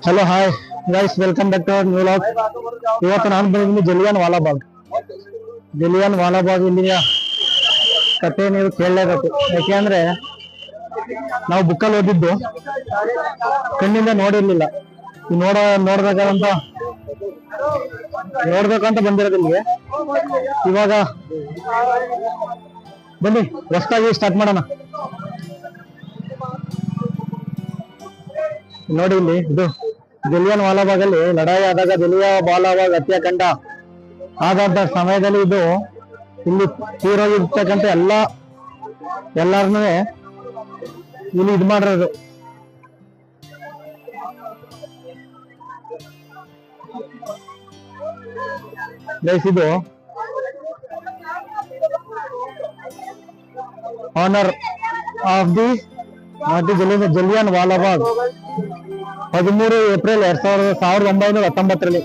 Hello hi guys, welcome back to our new vlog. ಇವತ್ತು ನಾನು ಬಂದಿದ್ದೀನಿ ಜಲಿಯನ್ ವಾಲಾಬಾಗ್ ಇಲ್ಲಿಯ ಕತೆ ನೀವು ಕೇಳಲೇಬೇಕು. ಯಾಕೆಂದ್ರೆ ನಾವು ಬುಕ್ಕಲ್ಲಿ ಓದಿದ್ದು, ಕಣ್ಣಿಂದ ನೋಡಿರ್ಲಿಲ್ಲ. ನೋಡ್ಬೇಕಂತ ಬಂದಿರೋದಿಲ್ಲಿಗೆ. ಇವಾಗ ಬನ್ನಿ ಹೊಸದಾಗಿ ಸ್ಟಾರ್ಟ್ ಮಾಡೋಣ. ನೋಡಿ, ಇಲ್ಲಿ ಇದು ಜಲಿಯನ್ ವಾಲಾಬಾಗ್ ಅಲ್ಲಿ ಲಡಾಯಿ ಆದಾಗ ಜಲಿಯನ್ ವಾಲಾಬಾಗ್ ಹತ್ಯಾಕಾಂಡ ಆದಂತ ಸಮಯದಲ್ಲಿ ಇದು ಇಲ್ಲಿ ತೀರೋಗಿರ್ತಕ್ಕಂಥ ಎಲ್ಲಾರನ್ನೂ ಇಲ್ಲಿ ಇದು ಮಾಡಿರೋದು. ಇದು honour of the Jallian Walabagh 13 April 1919ರಲ್ಲಿ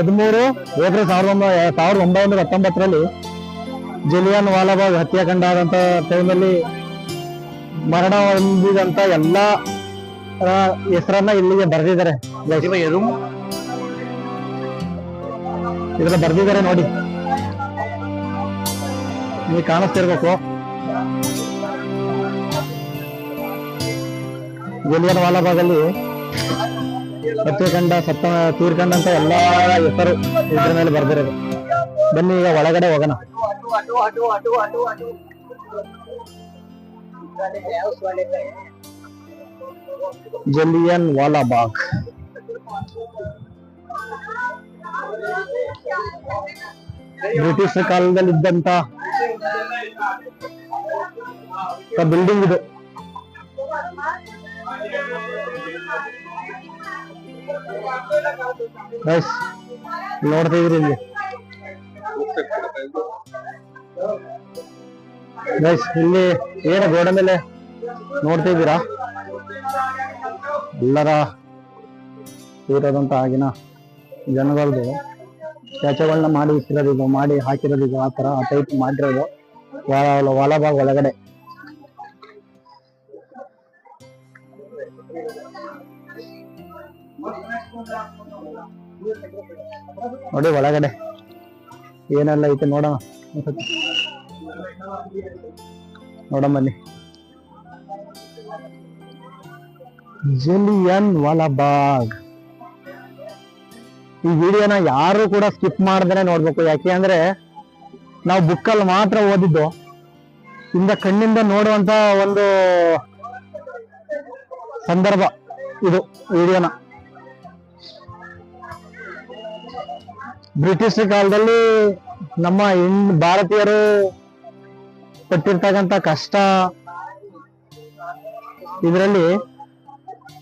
13 ಏಪ್ರಿಲ್ 1919ರಲ್ಲಿ ಜಲಿಯನ್ ವಾಲಾಬಾಗ್ ಹತ್ಯಾಕಾಂಡ ಆದಂತ ಟೈಮಲ್ಲಿ ಮರಣ ಹೊಂದಿದಂತ ಎಲ್ಲಾ ಹೆಸರನ್ನ ಇಲ್ಲಿಗೆ ಬರೆದಿದ್ದಾರೆ. ಇದ್ರ ಬರ್ದಿದ್ದಾರೆ ನೋಡಿ, ನೀವು ಕಾಣಿಸ್ತಿರ್ಬೇಕು. ಜಲಿಯನ್ ವಾಲಾಬಾಗ್ ಅಲ್ಲಿ ಹತ್ಯಾಕಾಂಡ ತೀರ್ಕೊಂಡಂತ ಎಲ್ಲಾ ಹೆಸರು ಇದ್ರ ಮೇಲೆ ಬರ್ದಿರೋದು. ಬನ್ನಿ ಈಗ ಒಳಗಡೆ ಹೋಗೋಣ. ಜಲಿಯನ್ ವಾಲಾಬಾಗ್ ಬ್ರಿಟಿಷ್ ಕಾಲದಲ್ಲಿ ಇದ್ದಂತ ಬಿಲ್ಡಿಂಗ್ ಇದು. ನೋಡ್ತಿದ್ರಿ ಇಲ್ಲಿ ಇಲ್ಲಿ ಏನು ಗೋಡೆ ಮೇಲೆ ನೋಡ್ತಿದ್ದೀರಾ, ಎಲ್ಲರ ಇರೋದಂತ ಆಗಿನ ಜನಗಳದು ಸ್ಟ್ಯಾಚುಗಳನ್ನ ಮಾಡಿ ಇಟ್ಟಿರೋದು, ಮಾಡಿ ಹಾಕಿರೋದು. ಆ ತರ ಆ ಟೈಪ್ ಮಾಡಿರೋದು ವಾಲಾಬಾಗ್ ಒಳಗಡೆ. ನೋಡಿ ಒಳಗಡೆ ಏನೆಲ್ಲ ಐತೆ ನೋಡೋಣ ಬನ್ನಿ. ಜಲಿಯನ್ ವಾಲಾಬಾಗ್ ಈ ವಿಡಿಯೋನ ಯಾರು ಕೂಡ ಸ್ಕಿಪ್ ಮಾಡದೇನೆ ನೋಡ್ಬೇಕು. ಯಾಕೆ ಅಂದ್ರೆ ನಾವು ಬುಕ್ಕಲ್ಲಿ ಮಾತ್ರ ಓದಿದ್ದು, ಇಂದ ಕಣ್ಣಿಂದ ನೋಡುವಂತ ಒಂದು ಸಂದರ್ಭ ಇದು ವಿಡಿಯೋನ. ಬ್ರಿಟಿಷ್ ಕಾಲದಲ್ಲಿ ನಮ್ಮ ಭಾರತೀಯರು ಪಟ್ಟಿರ್ತಕ್ಕಂಥ ಕಷ್ಟ ಇದರಲ್ಲಿ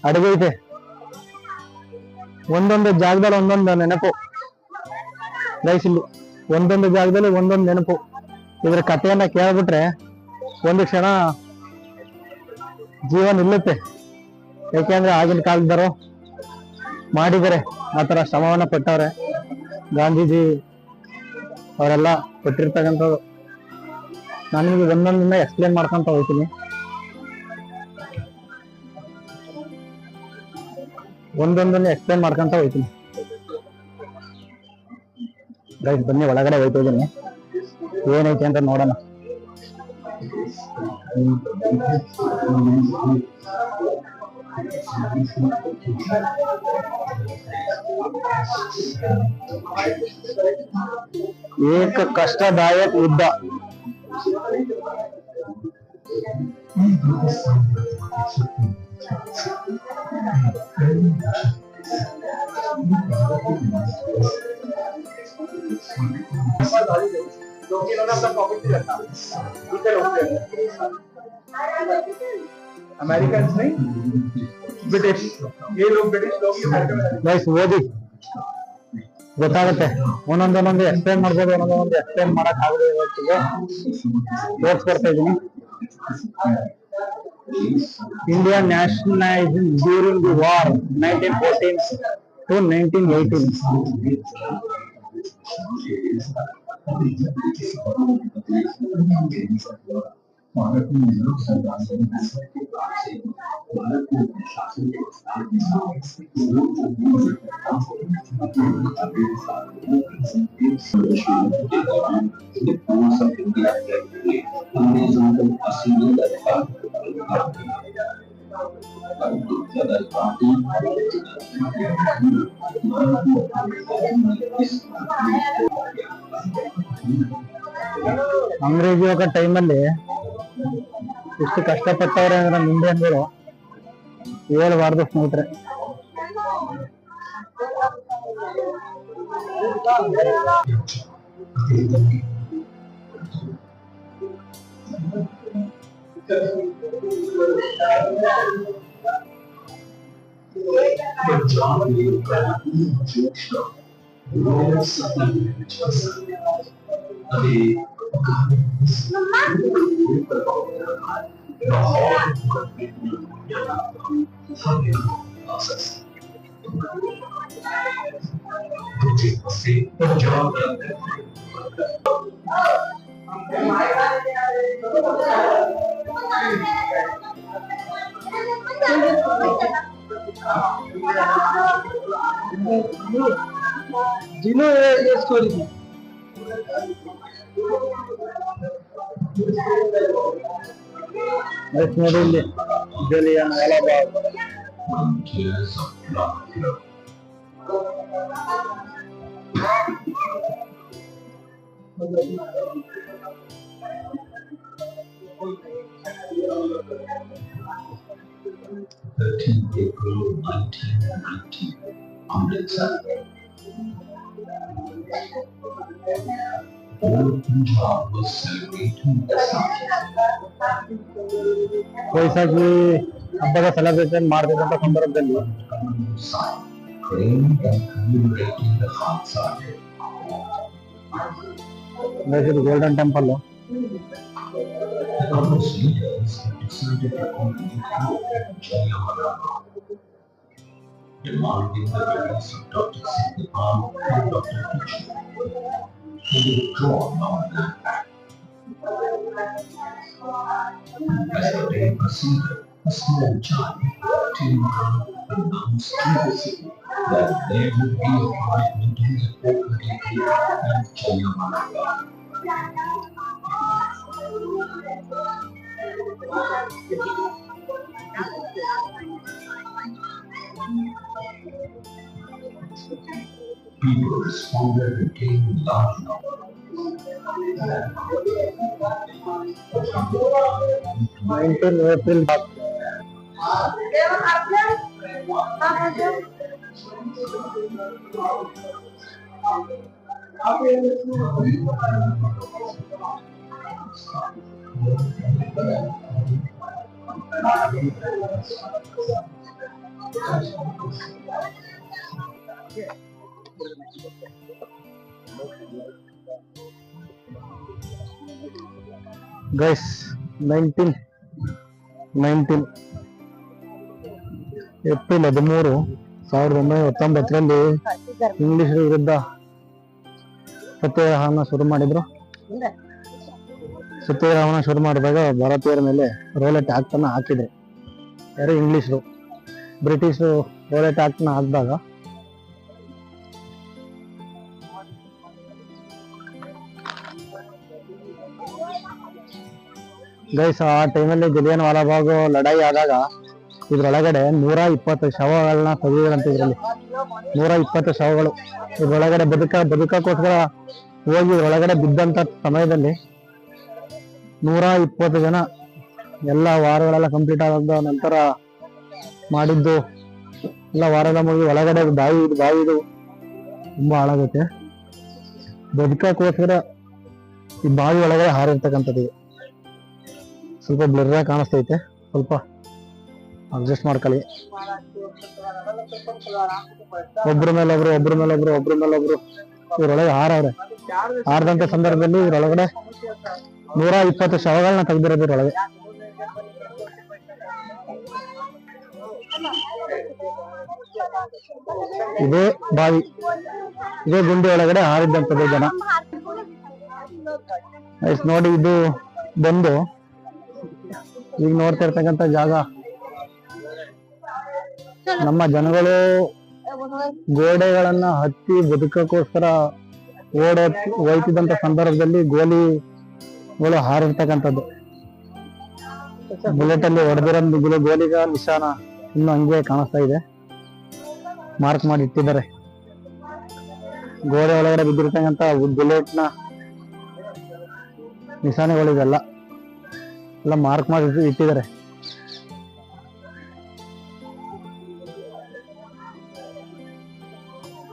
ಅಡಗೈತೆ. ಒಂದೊಂದು ಜಾಗದಲ್ಲಿ ಒಂದೊಂದು ನೆನಪು ಇಲ್ಲಿ, ಒಂದೊಂದು ಜಾಗದಲ್ಲಿ ಒಂದೊಂದು ನೆನಪು. ಇದ್ರ ಕಥೆಯನ್ನ ಕೇಳ್ಬಿಟ್ರೆ ಒಂದು ಕ್ಷಣ ಜೀವ ನಿಲ್ಲುತ್ತೆ. ಯಾಕೆಂದ್ರೆ ಆಗಿನ ಕಾಲದವರು ಮಾಡಿದರೆ ಆತರ ಶ್ರಮವನ್ನ ಪಟ್ಟವ್ರೆ. ಗಾಂಧೀಜಿ ಅವರೆಲ್ಲ ಕೊಟ್ಟಿರ್ತಕ್ಕಂಥದ್ದು. ನಾನು ನಿಮಗೆ ಒಂದೊಂದನ್ನ ಎಕ್ಸ್ಪ್ಲೇನ್ ಮಾಡ್ಕೊಂತ ಹೋಗ್ತೀನಿ. ಬನ್ನಿ ಒಳಗಡೆ ಹೋಗ್ತಾ ಇದ್ದೀನಿ, ಏನೈತೆ ಅಂತ ನೋಡೋಣ. ಏಕ ಕಷ್ಟದಾಯಕ ಯುದ್ಧ. अमेरिकन्स नहीं, ब्रिटिश. ये लोग ब्रिटिश लोग ಓದಿ ಗೊತ್ತಾಗುತ್ತೆ. ಒಂದೊಂದೊಂದೊಂದು ಎಕ್ಸ್ಪ್ಲೇನ್ ಮಾಡ್ಬೋದು, ಒಂದೊಂದೊಂದು ಎಕ್ಸ್ಪ್ಲೇನ್ ಮಾಡಕ್ ಆಗದೆ ಇವತ್ತಿಗೆ ತೋರಿಸ್ಕೊಡ್ತಾ ಇದ್ದೀನಿ. India nationalisation during the war 1914 to 1918. Bharat में नेहरू सरकार से फैसले के बाद से भारत में शासन के विस्तार के साथ लोग अपने मुताबिक के दौरान पूर्ण सब इंडिया के लिए अंग्रेजों को असीमित अधिकार ಅಂಗ್ರೇಜಿಯ ಟೈಮಲ್ಲಿ ಎಷ್ಟು ಕಷ್ಟಪಟ್ಟವ್ರೆ ಅಂದ್ರೆ ನಮ್ಮ ಇಂಡಿಯನ್ಗಳು ಹೇಳ್ಬಾರ್ದು ಸ್ನೇಹಿತರೆ. जिनो ये स्टोरी थी। ನೋಡಿ ಇಲ್ಲಿ Jallian Walabagh. April 1990, Amritsar. All Punjab was celebrating Baisakhi. Baisakhi ಹಬ್ಬದ ಸೆಲೆಬ್ರೇಷನ್ ಮಾಡ್ತಿದ್ದಂತ ಸಂದರ್ಭದಲ್ಲಿ ಇದು golden temple. Demanding the release of Dr. Sitapal and Dr. Kishi to withdraw from the act. As the day proceeded, a small child, Timur, announced to the city that there would be a appointment in the Kokati and Jayamanaka. People responded and came in large numbers. 19 April. Guys 19 April 13, 1919ರಲ್ಲಿ ಇಂಗ್ಲಿಷರ ವಿರುದ್ಧ ಸತ್ಯಾಗ್ರಹವನ್ನ ಶುರು ಮಾಡಿದ್ರು. ಸತ್ಯಾಗ್ರಹವನ್ನ ಶುರು ಮಾಡಿದಾಗ ಭಾರತೀಯರ ಮೇಲೆ ರೋಲೆಟ್ act ಅನ್ನ ಹಾಕಿದ್ರು. ಯಾರು? ಇಂಗ್ಲಿಷರು. ಬ್ರಿಟಿಷರು ರೋಲೆಟ್ ಆಕ್ಟ್ ನ ಹಾಕಿದಾಗ ಗೈಸ್ ಆ ಟೈಮಲ್ಲಿ ಜಲಿಯನ್ ವಾಲಾಬಾಗ್ ಲಡಾಯಿ ಆದಾಗ ಇದ್ರೊಳಗಡೆ 120 ಶವಗಳನ್ನ ತೆಗೆದಂತ. ಇದ್ರಲ್ಲಿ 120 ಶವಗಳು ಇದ್ರೊಳಗಡೆ ಬದುಕಕ್ಕೋಸ್ಕರ ಹೋಗಿ ಇದ್ರೊಳಗಡೆ ಬಿದ್ದಂತ ಸಮಯದಲ್ಲಿ 120 ಜನ ಎಲ್ಲ ವಾರಗಳೆಲ್ಲ ಕಂಪ್ಲೀಟ್ ಆದ ನಂತರ ಮಾಡಿದ್ದು ಎಲ್ಲ ವಾರದ ಮುಗಿ ಒಳಗಡೆ ಬಾವಿ ಇದು ತುಂಬಾ ಹಾಳಾಗೈತೆ. ಬದುಕಕ್ಕೋಸ್ಕರ ಈ ಬಾವಿ ಒಳಗಡೆ ಹಾರಿರ್ತಕ್ಕಂಥದ್ದು. ಸ್ವಲ್ಪ ಬ್ಲರ್ ಆಗಿ ಕಾಣಿಸ್ತೈತೆ, ಸ್ವಲ್ಪ ಅಡ್ಜಸ್ಟ್ ಮಾಡ್ಕೊಳ್ಳಿ. ಒಬ್ರ ಮೇಲೊಬ್ರು ಇವ್ರೊಳಗೆ ಹಾರದಂತ ಸಂದರ್ಭದಲ್ಲಿ ಇವ್ರೊಳಗಡೆ 120 ಶವಗಳನ್ನ ತೆಗೆದಿರೋದು ಇದ್ರೊಳಗೆ. ಇದೇ ಬಾವಿ, ಇದೇ ಗುಂಡಿ ಒಳಗಡೆ ಹಾರಿದ್ದಂಥದ್ದು ಜನ. ನೋಡಿ, ಇದು ಬಂದು ಈಗ ನೋಡ್ತಾ ಇರ್ತಕ್ಕಂಥ ಜಾಗ ನಮ್ಮ ಜನಗಳು ಗೋಡೆಗಳನ್ನ ಹತ್ತಿ ಬದುಕಕ್ಕೋಸ್ಕರ ಹೋಯ್ತಿದ್ದಂತ ಸಂದರ್ಭದಲ್ಲಿ ಗೋಲಿಗಳು ಹಾರಿರ್ತಕ್ಕಂಥದ್ದು. ಬುಲೆಟ್ ಅಲ್ಲಿ ಹೊಡೆದಿರೋ ಗೋಲಿಗ ನಿಶಾನ ಇನ್ನು ಹಂಗೆ ಕಾಣಿಸ್ತಾ ಇದೆ, ಮಾರ್ಕ್ ಮಾಡಿ ಇಟ್ಟಿದ್ದಾರೆ. ಗೋಡೆ ಒಳಗಡೆ ಬಿದ್ದಿರ್ತಕ್ಕಂಥ ಬುಲೆಟ್ ನ ನಿಶಾನೆಗಳಿದೆಲ್ಲ ಎಲ್ಲ ಮಾರ್ಕ್ ಮಾಡಿ ಇಟ್ಟಿದ್ದಾರೆ.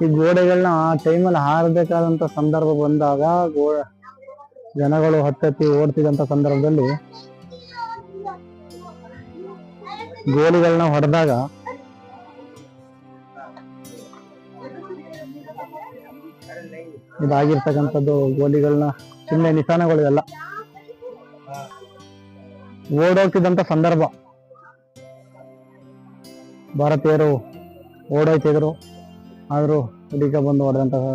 ಈ ಗೋಡೆಗಳನ್ನ ಆ ಟೈಮಲ್ಲಿ ಹಾರಬೇಕಾದಂತ ಸಂದರ್ಭ ಬಂದಾಗ ಜನಗಳು ಹತ್ತತ್ತಿ ಓಡ್ತಿದಂತ ಸಂದರ್ಭದಲ್ಲಿ ಗೋಲಿಗಳನ್ನ ಹೊಡೆದಾಗ ಇದಾಗಿರ್ತಕ್ಕಂಥದ್ದು. ಗೋಲಿಗಳನ್ನ ಸುಮ್ಮನೆ ನಿಶಾನೆಗಳಿವೆಲ್ಲ ಓಡೋಗ್ತಿದ್ದಂತ ಸಂದರ್ಭ, ಭಾರತೀಯರು ಓಡೋಯ್ತಿದ್ರು, ಆದ್ರೂ ಹುಡುಗ ಬಂದು ಹೊಡೆದಂತಹ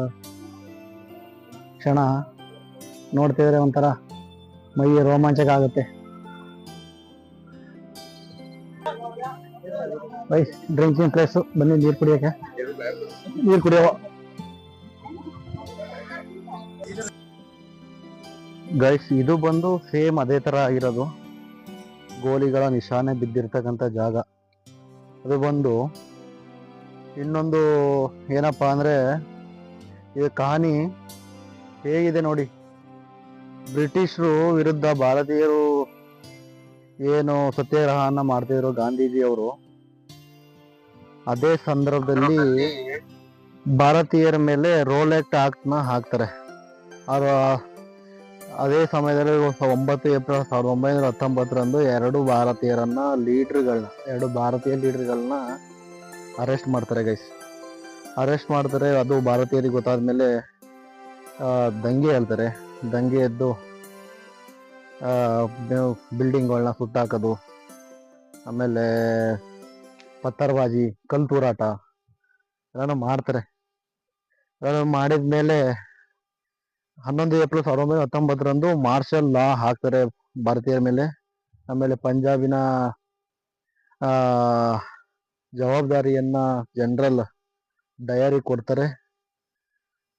ಕ್ಷಣ ನೋಡ್ತಿದ್ರೆ ಒಂಥರ ಮೈ ರೋಮಾಂಚಕ ಆಗುತ್ತೆ. ಡ್ರಿಂಕಿಂಗ್ ಪ್ಲೇಸ್, ಬನ್ನಿ ನೀರು ಕುಡಿಯಕ್ಕೆ, ನೀರು ಕುಡಿಯೋ ಗೈಸ್. ಇದು ಬಂದು ಸೇಮ್ ಅದೇ ತರ ಆಗಿರೋದು, ಗೋಲಿಗಳ ನಿಶಾನೆ ಬಿದ್ದಿರ್ತಕ್ಕಂಥ ಜಾಗ. ಅದು ಬಂದು ಇನ್ನೊಂದು ಏನಪ್ಪಾ ಅಂದ್ರೆ, ಈ ಕಹಾನಿ ಹೇಗಿದೆ ನೋಡಿ. ಬ್ರಿಟಿಷರು ವಿರುದ್ಧ ಭಾರತೀಯರು ಏನು ಸತ್ಯಾಗ್ರಹನ ಮಾಡ್ತಿದ್ರು ಗಾಂಧೀಜಿಯವರು, ಅದೇ ಸಂದರ್ಭದಲ್ಲಿ ಭಾರತೀಯರ ಮೇಲೆ ರೋಲ್ ಆಕ್ಟ್ ನ ಹಾಕ್ತಾರೆ. ಅದೇ ಸಮಯದಲ್ಲಿ 9 ಏಪ್ರಿಲ್ 1919ರಂದು ಎರಡು ಭಾರತೀಯ ಲೀಡರ್ಗಳನ್ನ ಅರೆಸ್ಟ್ ಮಾಡ್ತಾರೆ ಗೈಸ್. ಅರೆಸ್ಟ್ ಮಾಡ್ತಾರೆ. ಅದು ಭಾರತೀಯರಿಗೆ ಗೊತ್ತಾದ್ಮೇಲೆ ದಂಗೆ ಹೇಳ್ತಾರೆ. ದಂಗೆ ಎದ್ದು ಬಿಲ್ಡಿಂಗ್ಗಳನ್ನ ಸುಟ್ಟಾಕೋದು, ಆಮೇಲೆ ಪತ್ತರ್ಬಾಜಿ, ಕಲ್ ತೂರಾಟ ಎಲ್ಲ ಮಾಡ್ತಾರೆ. ಅದನ್ನು ಮಾಡಿದ್ಮೇಲೆ 11 ಏಪ್ರಿಲ್ 1919ರಂದು ಮಾರ್ಷಲ್ ಲಾ ಹಾಕ್ತಾರೆ ಭಾರತೀಯರ ಮೇಲೆ. ಆಮೇಲೆ ಪಂಜಾಬಿನ ಜವಾಬ್ದಾರಿಯನ್ನ ಜನರಲ್ ಡಯರಿ ಕೊಡ್ತಾರೆ.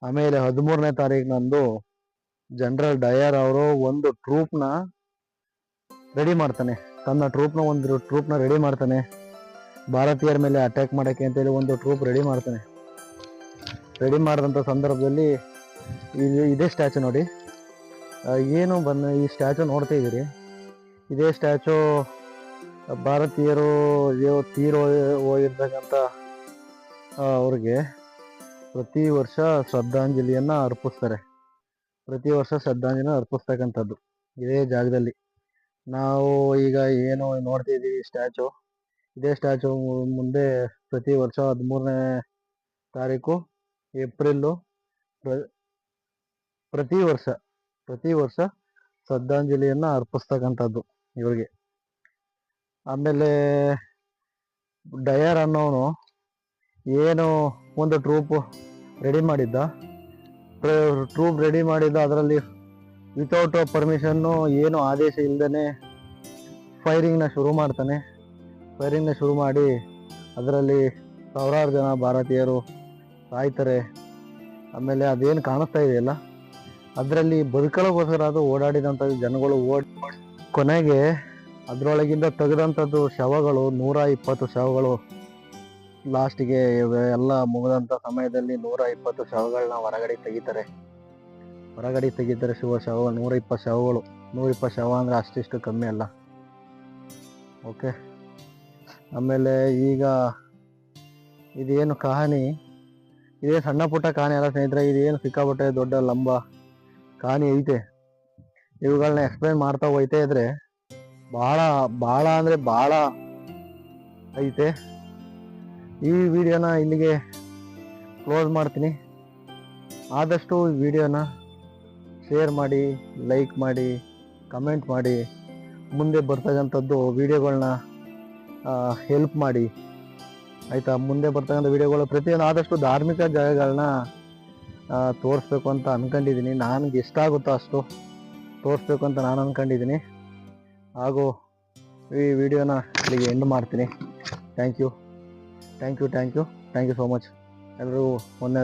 ಆಮೇಲೆ 13ನೇ ತಾರೀಕಿನಂದು ಜನರಲ್ ಡಯರ್ ಅವರು ಒಂದು ಟ್ರೂಪ್ನ ರೆಡಿ ಮಾಡ್ತಾನೆ. ತನ್ನ ಒಂದು ಟ್ರೂಪ್ನ ರೆಡಿ ಮಾಡ್ತಾನೆ ಭಾರತೀಯರ ಮೇಲೆ ಅಟ್ಯಾಕ್ ಮಾಡಕ್ಕೆ ಅಂತೇಳಿ. ಒಂದು ಟ್ರೂಪ್ ರೆಡಿ ಮಾಡ್ತಾನೆ. ರೆಡಿ ಮಾಡಿದಂಥ ಸಂದರ್ಭದಲ್ಲಿ ಇದೇ ಸ್ಟ್ಯಾಚು ನೋಡಿ, ಏನು ಈ ಸ್ಟ್ಯಾಚು ನೋಡ್ತಾ ಇದ್ದೀರಿ. ಇದೇ ಸ್ಟ್ಯಾಚು ಭಾರತೀಯರು ಹೋಗಿರ್ತಕ್ಕಂಥ ಅವ್ರಿಗೆ ಪ್ರತಿ ವರ್ಷ ಶ್ರದ್ಧಾಂಜಲಿಯನ್ನ ಅರ್ಪಿಸ್ತಾರೆ. ಅರ್ಪಿಸ್ತಕ್ಕಂಥದ್ದು ಇದೇ ಜಾಗದಲ್ಲಿ. ನಾವು ಈಗ ಏನು ನೋಡ್ತಾ ಇದ್ದೀವಿ ಸ್ಟ್ಯಾಚು, ಇದೇ ಸ್ಟ್ಯಾಚು ಮುಂದೆ ಪ್ರತಿ ವರ್ಷ 13ನೇ ತಾರೀಕು ಏಪ್ರಿಲ್ ಪ್ರತಿ ವರ್ಷ ಶ್ರದ್ಧಾಂಜಲಿಯನ್ನ ಅರ್ಪಿಸ್ತಕ್ಕಂಥದ್ದು ಇವ್ರಿಗೆ. ಆಮೇಲೆ ಡಯರ್ ಅನ್ನೋನು ಏನು ಒಂದು ಟ್ರೂಪ್ ರೆಡಿ ಮಾಡಿದ್ದ, ಅದರಲ್ಲಿ ವಿತೌಟ್ ಪರ್ಮಿಷನ್ನು, ಏನು ಆದೇಶ ಇಲ್ಲದೇ ಫೈರಿಂಗ್ನ ಶುರು ಮಾಡ್ತಾನೆ. ಶುರು ಮಾಡಿ ಅದರಲ್ಲಿ ಸಾವಿರಾರು ಜನ ಭಾರತೀಯರು ಸಾಯ್ತಾರೆ. ಆಮೇಲೆ ಅದೇನು ಕಾಣಿಸ್ತಾ ಇದೆಯಲ್ಲ, ಅದರಲ್ಲಿ ಬದುಕಲೋಗೋಸ್ಕರ ಅದು ಓಡಾಡಿದಂಥ ಜನಗಳು ಕೊನೆಗೆ ಅದರೊಳಗಿಂದ ತೆಗೆದಂಥದ್ದು ಶವಗಳು 120 ಶವಗಳು. ಲಾಸ್ಟಿಗೆ ಎಲ್ಲ ಮುಗಿದಂಥ ಸಮಯದಲ್ಲಿ 120 ಶವಗಳನ್ನ ಹೊರಗಡೆ ತೆಗಿತಾರೆ. ಶವ 120 ಶವಗಳು. 120 ಶವ ಅಂದ್ರೆ ಅಷ್ಟಿಷ್ಟು ಕಮ್ಮಿ ಅಲ್ಲ. ಓಕೆ. ಆಮೇಲೆ ಈಗ ಇದೇನು ಕಹಾನಿ, ಇದೇ ಸಣ್ಣ ಪುಟ್ಟ ಕಹಾನಿ ಅಲ್ಲ ಸ್ನೇಹಿತರೆ, ಇದೇನು ಸಿಕ್ಕಾಪಟ್ಟೆ ದೊಡ್ಡ ಲಂಬ ಕಹಾನಿ ಐತೆ. ಇವುಗಳನ್ನ ಎಕ್ಸ್ಪ್ಲೈನ್ ಮಾಡ್ತಾ ಹೋಯ್ತಾ ಇದ್ರೆ ಬಹಳ ಅಂದ್ರೆ ಬಹಳ ಐತೆ. ಈ ವಿಡಿಯೋನ ಇಲ್ಲಿಗೆ ಕ್ಲೋಸ್ ಮಾಡ್ತೀನಿ. ಆದಷ್ಟು ಈ ವಿಡಿಯೋನ ಶೇರ್ ಮಾಡಿ, ಲೈಕ್ ಮಾಡಿ, ಕಮೆಂಟ್ ಮಾಡಿ, ಮುಂದೆ ಬರ್ತಕ್ಕಂಥದ್ದು ವಿಡಿಯೋಗಳನ್ನ ಹೆಲ್ಪ್ ಮಾಡಿ ಆಯ್ತಾ. ಮುಂದೆ ಬರ್ತಕ್ಕಂಥ ವಿಡಿಯೋಗಳು ಪ್ರತಿಯೊಂದು ಆದಷ್ಟು ಧಾರ್ಮಿಕ ಜಾಗಗಳನ್ನ ತೋರಿಸ್ಬೇಕು ಅಂತ ಅನ್ಕೊಂಡಿದ್ದೀನಿ. ನನಗೆ ಎಷ್ಟಾಗುತ್ತೋ ಅಷ್ಟು ತೋರಿಸ್ಬೇಕು ಅಂತ ನಾನು ಅನ್ಕೊಂಡಿದ್ದೀನಿ. ಹಾಗೂ ಈ ವಿಡಿಯೋನ ಇಲ್ಲಿಗೆ ಎಂಡ್ ಮಾಡ್ತೀನಿ. Thank you so much. ಎಲ್ಲರೂ ಒಂದೇ